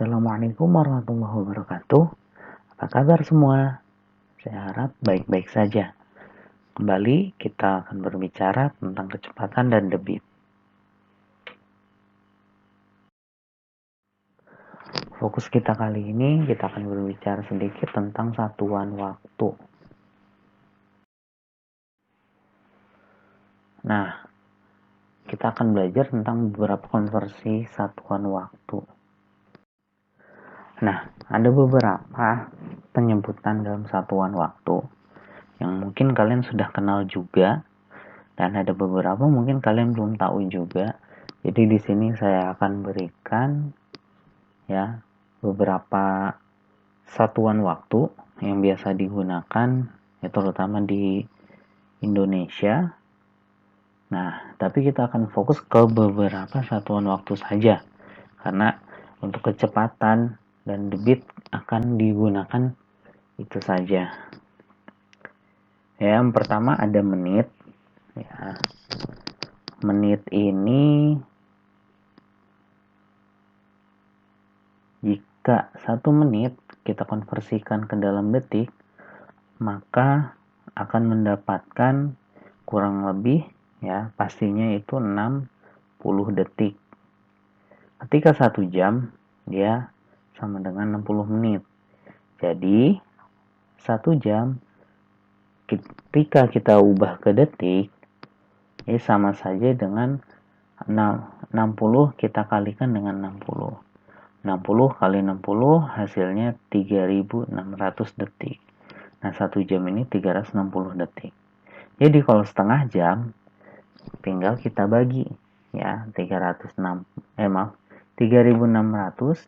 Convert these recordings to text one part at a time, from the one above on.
Assalamualaikum warahmatullahi wabarakatuh. Apa kabar semua? Saya harap baik-baik saja. Kembali kita akan berbicara tentang kecepatan dan debit. Fokus kita kali ini kita akan berbicara sedikit tentang satuan waktu. Nah, kita akan belajar tentang beberapa konversi satuan waktu. Nah, ada beberapa penyebutan dalam satuan waktu yang mungkin kalian sudah kenal juga, dan ada beberapa mungkin kalian belum tahu juga. Jadi di sini saya akan berikan ya beberapa satuan waktu yang biasa digunakan ya terutama di Indonesia. Nah, tapi kita akan fokus ke beberapa satuan waktu saja karena untuk kecepatan dan debit akan digunakan itu saja. Ya, yang pertama ada menit. Ya, menit ini jika 1 menit kita konversikan ke dalam detik, maka akan mendapatkan kurang lebih ya pastinya itu 60 detik. Ketika 1 jam dia sama dengan 60 menit. Jadi 1 jam ketika kita ubah ke detik ya sama saja dengan 60 kita kalikan dengan 60. 60 kali 60 hasilnya 3600 detik. Nah, 1 jam ini 360 detik. Jadi kalau setengah jam tinggal kita bagi ya 3600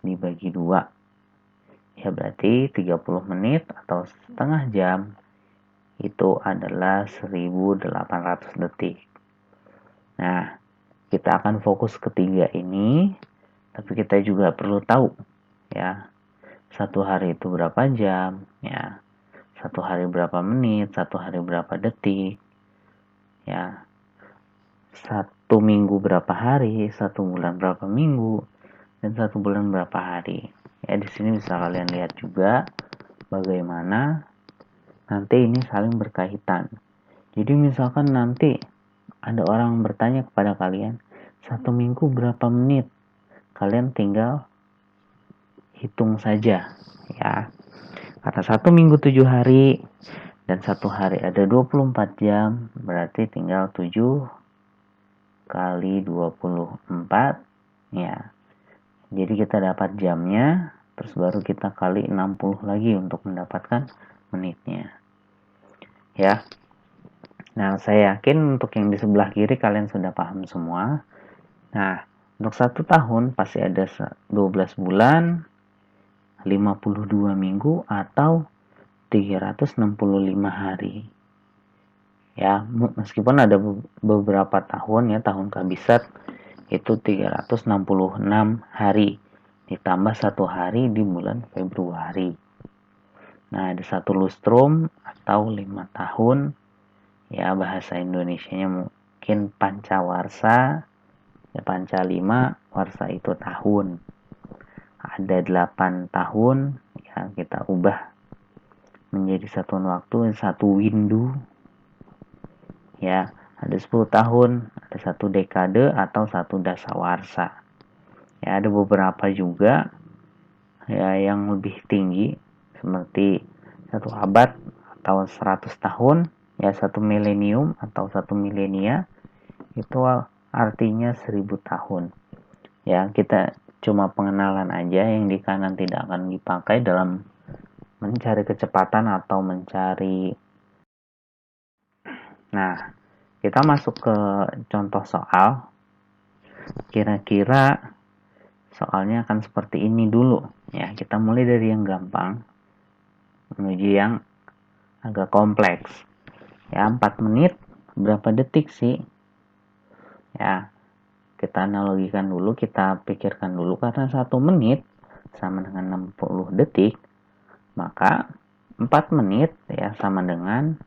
dibagi 2. Ya berarti 30 menit atau setengah jam itu adalah 1800 detik. Nah, kita akan fokus ketiga ini, tapi kita juga perlu tahu ya, 1 hari itu berapa jam ya. 1 hari berapa menit, 1 hari berapa detik, ya. 1 minggu berapa hari, 1 bulan berapa minggu, dan 1 bulan berapa hari. Ya, di sini bisa kalian lihat juga bagaimana nanti ini saling berkaitan. Jadi misalkan nanti ada orang bertanya kepada kalian, 1 minggu berapa menit? Kalian tinggal hitung saja, ya. Karena 1 minggu 7 hari dan 1 hari ada 24 jam, berarti tinggal 7 kali 24 ya. Jadi kita dapat jamnya, terus baru kita kali 60 lagi untuk mendapatkan menitnya. Ya. Nah, saya yakin untuk yang di sebelah kiri kalian sudah paham semua. Nah, untuk 1 tahun pasti ada 12 bulan, 52 minggu atau 365 hari. Ya, meskipun ada beberapa tahun ya, tahun kabisat itu 366 hari ditambah 1 hari di bulan Februari. Nah, ada 1 lustrum atau 5 tahun ya, bahasa Indonesianya mungkin pancawarsa ya, panca 5, warsa itu tahun. Ada 8 tahun ya, kita ubah menjadi satuan waktu 1 windu ya. Ada 10 tahun, ada 1 dekade atau 1 dasawarsa. Ya, ada beberapa juga ya yang lebih tinggi seperti 1 abad atau 100 tahun, ya 1 milenium atau 1 milenia itu artinya 1000 tahun. Ya, kita cuma pengenalan aja, yang di kanan tidak akan dipakai dalam mencari kecepatan atau mencari. Nah, kita masuk ke contoh soal. Kira-kira soalnya akan seperti ini dulu ya. Kita mulai dari yang gampang menuju yang agak kompleks. Ya, 4 menit berapa detik sih? Ya, kita analogikan dulu, kita pikirkan dulu, karena 1 menit sama dengan 60 detik, maka 4 menit ya sama dengan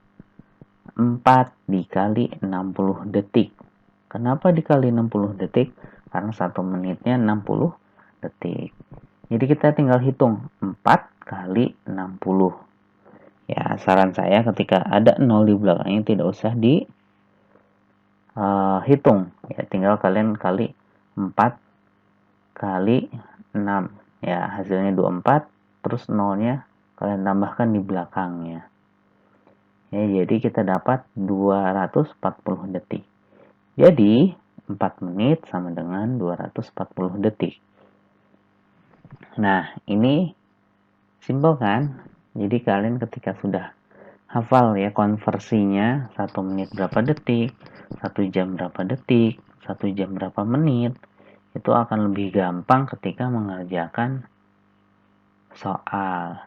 4 dikali 60 detik. Kenapa dikali 60 detik? Karena 1 menitnya 60 detik. Jadi kita tinggal hitung 4 kali 60. Ya, saran saya ketika ada 0 di belakangnya tidak usah dihitung. Ya, tinggal kalian kali 4 kali 6. Ya, hasilnya 24, terus nolnya kalian tambahkan di belakangnya. Ya, jadi kita dapat 240 detik. Jadi, 4 menit sama dengan 240 detik. Nah, ini simpel kan? Jadi kalian ketika sudah hafal ya konversinya 1 menit berapa detik, 1 jam berapa detik, 1 jam berapa menit, itu akan lebih gampang ketika mengerjakan soal.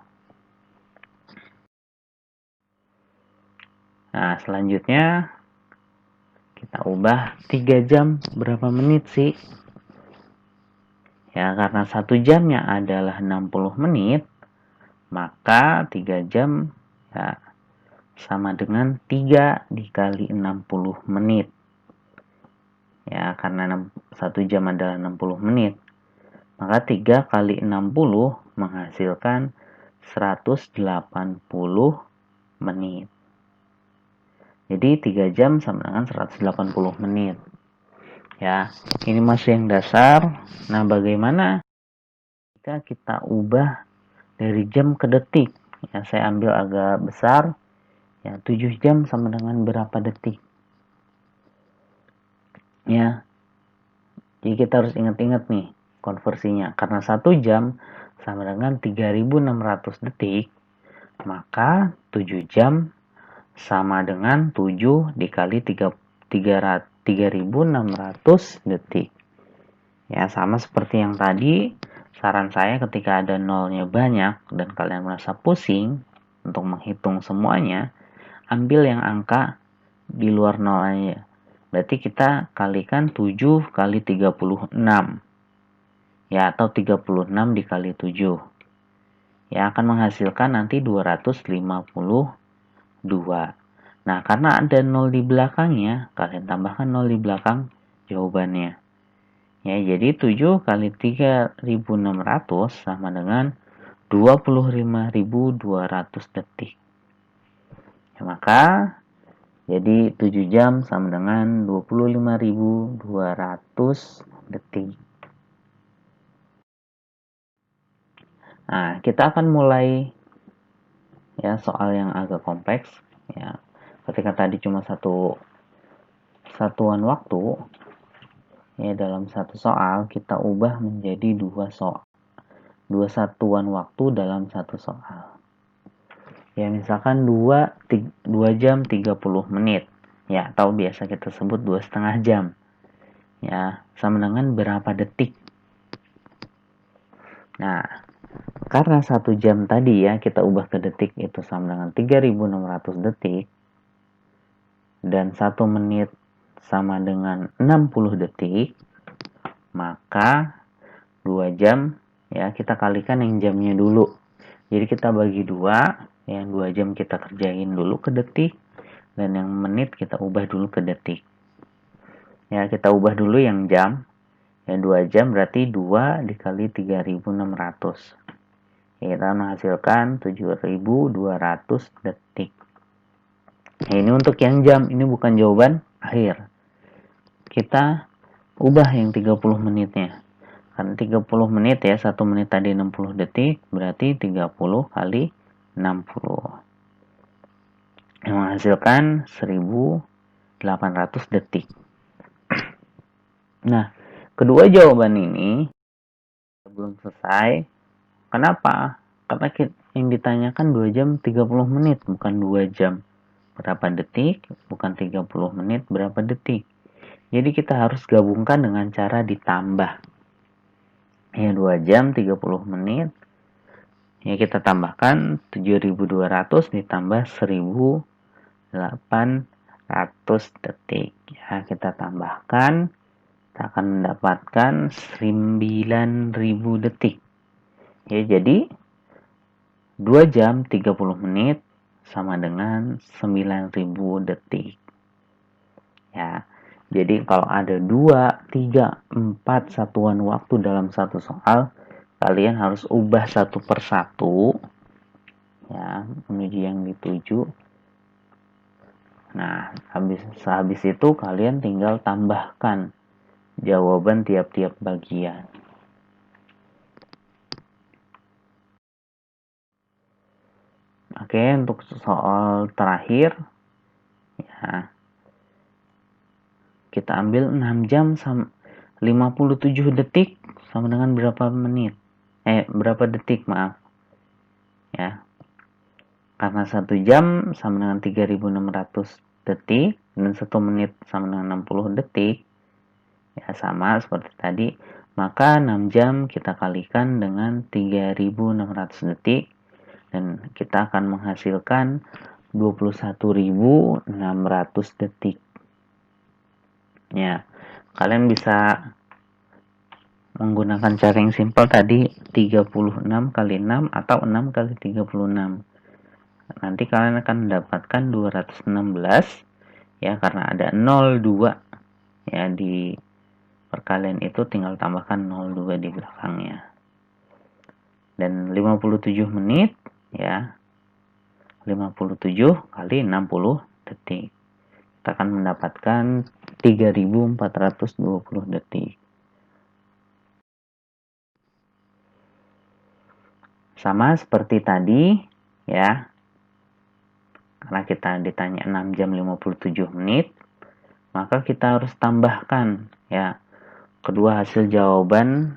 Nah, selanjutnya kita ubah 3 jam berapa menit sih? Ya, karena 1 jamnya adalah 60 menit, maka 3 jam ya, sama dengan 3 dikali 60 menit. Ya, karena 1 jam adalah 60 menit, maka 3 kali 60 menghasilkan 180 menit. Jadi 3 jam sama dengan 180 menit. Ya, ini masih yang dasar. Nah, bagaimana jika kita ubah dari jam ke detik? Ya, saya ambil agak besar. Ya, 7 jam sama dengan berapa detik? Ya, jadi kita harus ingat-ingat nih konversinya. Karena 1 jam sama dengan 3.600 detik, maka 7 jam sama dengan 7 dikali 3.600 detik. Ya, sama seperti yang tadi, saran saya ketika ada nolnya banyak dan kalian merasa pusing untuk menghitung semuanya, ambil yang angka di luar nol aja. Berarti kita kalikan 7 kali 36. Ya, atau 36 dikali 7. Ya, akan menghasilkan nanti 252. Nah, karena ada 0 di belakangnya, kalian tambahkan 0 di belakang jawabannya. Ya, jadi 7 kali 3.600 sama dengan 25.200 detik. Ya, maka jadi 7 jam sama dengan 25.200 detik. Nah, kita akan mulai ya soal yang agak kompleks. Ya, ketika tadi cuma satu satuan waktu, ya dalam satu soal kita ubah menjadi dua satuan waktu dalam satu soal. Ya, misalkan 2 jam 30 menit. Ya, atau biasa kita sebut 2,5 jam. Ya, sama dengan berapa detik? Nah, karena 1 jam tadi ya kita ubah ke detik itu sama dengan 3.600 detik. Dan 1 menit sama dengan 60 detik, maka 2 jam ya kita kalikan yang jamnya dulu. Jadi kita bagi 2, yang 2 jam kita kerjain dulu ke detik dan yang menit kita ubah dulu ke detik. Ya, kita ubah dulu yang jam. Yang 2 jam berarti 2 dikali 3.600. Ya, kita menghasilkan 7.200 detik. Nah, ini untuk yang jam, ini bukan jawaban akhir. Kita ubah yang 30 menitnya. Karena 30 menit ya, 1 menit tadi 60 detik, berarti 30 kali 60. Yang menghasilkan 1.800 detik. Nah, kedua jawaban ini belum selesai. Kenapa? Karena yang ditanyakan 2 jam 30 menit, bukan 2 jam berapa detik, bukan 30 menit berapa detik. Jadi kita harus gabungkan dengan cara ditambah. Ya, 2 jam 30 menit. Ya, kita tambahkan 7.200 ditambah 1.800 detik. Ya, kita tambahkan, kita akan mendapatkan 9.000 detik. Ya, jadi 2 jam 30 menit sama dengan 9.000 detik. Ya, jadi kalau ada 2, 3, 4 satuan waktu dalam satu soal, kalian harus ubah satu persatu ya menuju yang dituju. Nah, sehabis itu kalian tinggal tambahkan jawaban tiap-tiap bagian. Oke, untuk soal terakhir ya, kita ambil 6 jam 57 detik sama dengan berapa menit? Berapa detik, maaf. Ya. Karena 1 jam sama dengan 3600 detik dan 1 menit sama dengan 60 detik. Ya, sama seperti tadi. Maka 6 jam kita kalikan dengan 3600 detik dan kita akan menghasilkan 21.600 detik. Ya, kalian bisa menggunakan cara yang simpel tadi 36 kali 6 atau 6 kali 36. Nanti kalian akan mendapatkan 216 ya, karena ada 02 ya di perkalian itu, tinggal tambahkan 02 di belakangnya. Dan 57 menit ya, 57 kali 60 detik. Kita akan mendapatkan 3420 detik. Sama seperti tadi ya, karena kita ditanya 6 jam 57 menit, maka kita harus tambahkan ya kedua hasil jawaban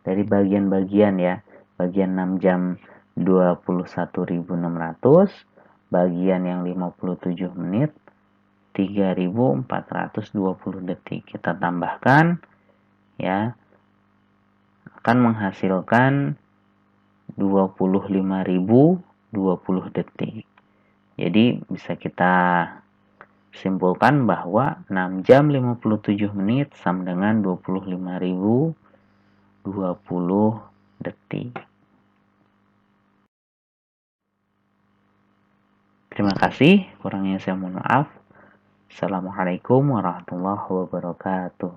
dari bagian-bagian ya. Bagian 6 jam 21.600, bagian yang 57 menit 3.420 detik. Kita tambahkan ya, akan menghasilkan 25.020 detik. Jadi bisa kita simpulkan bahwa 6 jam 57 menit sama dengan 25.020 detik. Terima kasih, kurangnya saya mohon maaf. Assalamualaikum warahmatullahi wabarakatuh.